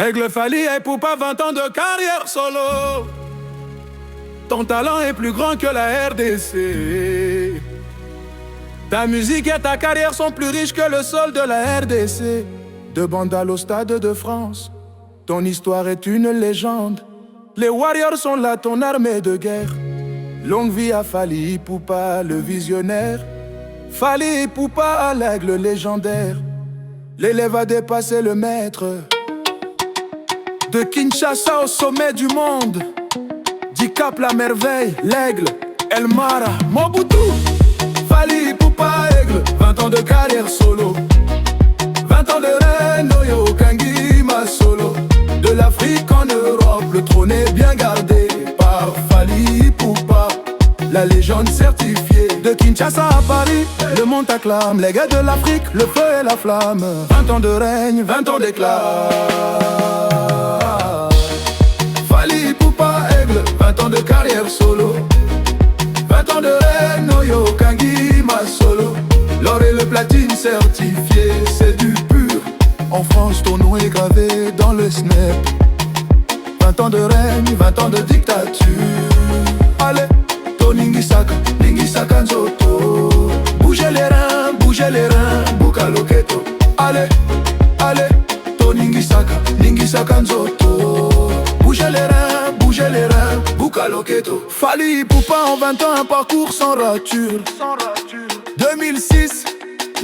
Aigle Fally et Poupa, 20 ans de carrière solo. Ton talent est plus grand que la RDC. Ta musique et ta carrière sont plus riches que le sol de la RDC. De Bandal au Stade de France, ton histoire est une légende. Les Warriors sont là, ton armée de guerre. Longue vie à Fally Poupa, le visionnaire. Fally Poupa, l'aigle légendaire. L'élève a dépassé le maître. De Kinshasa au sommet du monde, Dicap la merveille, l'aigle, El Mara, Mobutu. Fally Poupa, aigle, 20 ans de carrière solo. 20 ans de reine, Oyo Kangima solo. De l'Afrique en Europe, le trône est bien gardé par Fally Poupa, la légende certifiée. De Kinshasa à Paris, le monde t'acclame. Les gars de l'Afrique, le feu et la flamme. 20 ans de règne, 20 ans d'éclat. Fally Poupa, aigle, 20 ans de carrière solo. 20 ans de règne, Oyo Kangima solo. L'or et le platine certifié, c'est du pur. En France, ton nom est gravé dans le snap. 20 ans de règne, 20 ans de dictature. Allez, Ningisaka, Ningisaka Nzoto. Bougez les reins, Buka Loketo. Allez, allez, Ningisaka, Ningisaka Nzoto. Bougez les reins, Buka Loketo. Fally Poupa en 20 ans, un parcours sans rature. 2006,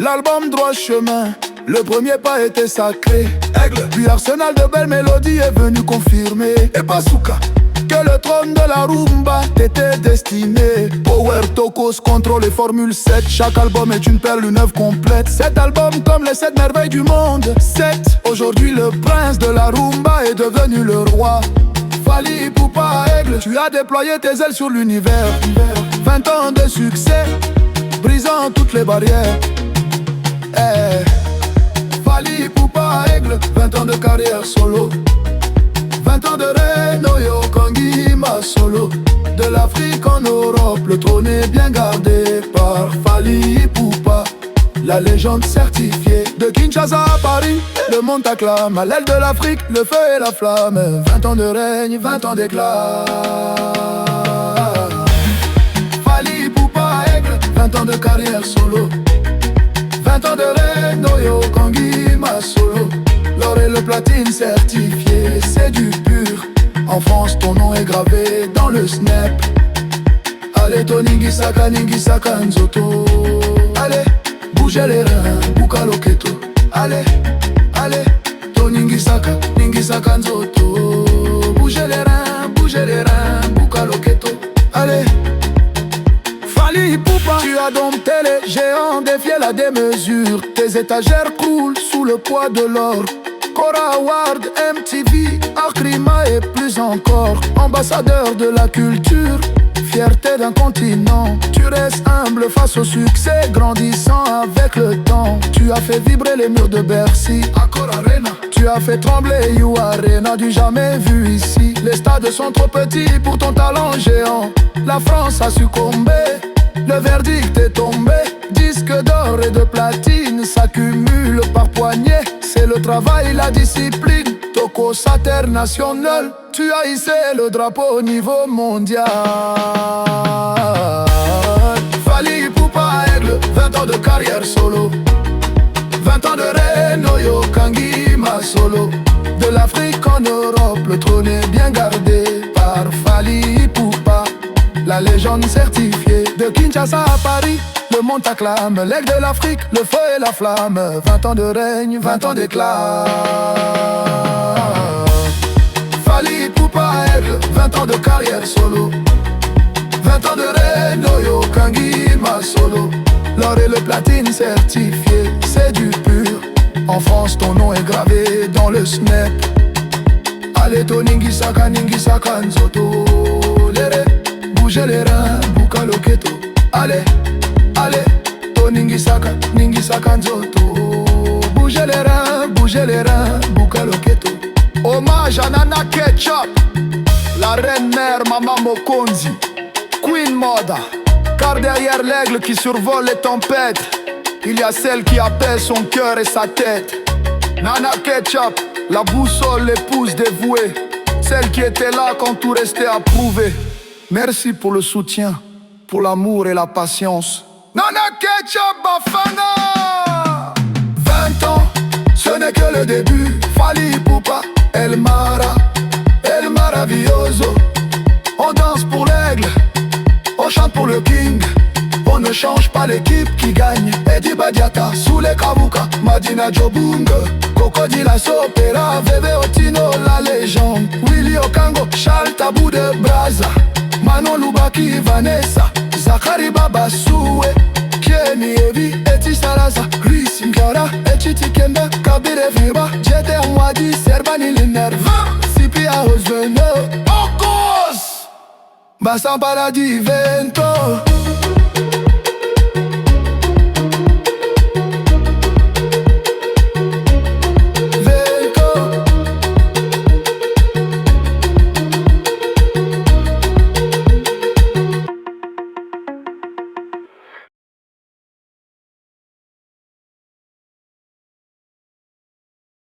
l'album Droit Chemin. Le premier pas était sacré, aigle. Puis Arsenal de belles mélodies est venu confirmer. Et Bazooka, que le trône de la rumba t'était destiné. Power, Tokos, contrôle et Formule 7. Chaque album est une perle, une œuvre complète. 7 albums comme les 7 merveilles du monde. 7, aujourd'hui le prince de la rumba est devenu le roi. Fally Poupa, aigle, tu as déployé tes ailes sur l'univers. 20 ans de succès, brisant toutes les barrières. Fally Poupa, aigle, 20 ans de carrière solo. 20 ans de reine, Oyo Kangima solo. De l'Afrique en Europe, le trône est bien gardé par Fally Poupa, la légende certifiée. De Kinshasa à Paris, le monde t'acclame. À l'aile de l'Afrique, le feu et la flamme. 20 ans de règne, 20 ans d'éclat. Fally Poupa, aigle, 20 ans de carrière solo. 20 ans de règne, Oyo Kangima solo. L'or et le platine certifié, c'est du pur. En France, ton nom est gravé dans le snap. Allez, Ningisaka, Ningisaka Nzoto. Allez, bougez les reins, Buka Loketo. Allez, allez, Ningisaka, Ningisaka Nzoto. Bougez les reins, Buka Loketo. Allez, Fally Poupa, tu as dompté les géants, défié la démesure. Tes étagères croulent sous le poids de l'or. Cora Award, MTV, Akrima et plus encore. Ambassadeur de la culture, fierté d'un continent. Tu restes humble face au succès, grandissant avec le temps. Tu as fait vibrer les murs de Bercy, Accor Arena. Tu as fait trembler You Arena, du jamais vu ici. Les stades sont trop petits pour ton talent géant. La France a succombé, le verdict est tombé. Disque d'or et de platine s'accumulent par poignée. C'est le travail, la discipline, Tokos international. Tu as hissé le drapeau au niveau mondial. Fally Poupa, aigle, 20 ans de carrière solo. 20 ans de reine, Oyo Kangima solo. De l'Afrique en Europe, le trône est bien gardé par Fally Poupa, la légende certifiée. De Kinshasa à Paris, le monde t'acclame. L'aigle de l'Afrique, le feu et la flamme. 20 ans de règne, 20 ans d'éclat. Fally Poupa, aigle, 20 ans de carrière solo. 20 ans de règne, Oyo Kangima solo. L'or et le platine certifié, c'est du pur. En France, ton nom est gravé dans le snap. Allez, Ningisaka, Ningisaka Nzoto. Bougez les reins, Buka Loketo. Allez, allez, Ningisaka, Ningisaka Nzoto. Bougez les reins, Buka Loketo. Hommage à Nana Ketchup, la reine mère Maman Mokonzi, Queen Moda. Car derrière l'aigle qui survole les tempêtes, il y a celle qui apaise son cœur et sa tête. Nana Ketchup, la boussole, l'épouse dévouée, celle qui était là quand tout restait à prouver. Merci pour le soutien, pour l'amour et la patience. Nana Ketchup Bafana. 20 ans, ce n'est que le début. Fally Ipupa, El Maravilloso. On danse pour l'aigle, on chante pour le king. On ne change pas l'équipe qui gagne. Eddie Badiata, Soule Kabuka, Madina Jobung, Crocodile Sopera, Veve Otino, la légende. Willy Okango, Charles Tabou de Braza, Manon Lubaki, Vanessa, Zakari Baba Soué, Kenny Evi, Eti Saraza, Chris Ngara, Echiti Kemba, Kabire Viva, Jete Mwadi, Serbani Linerve, Sipi Ahozveno, Okos, Bassan Paradis Vento.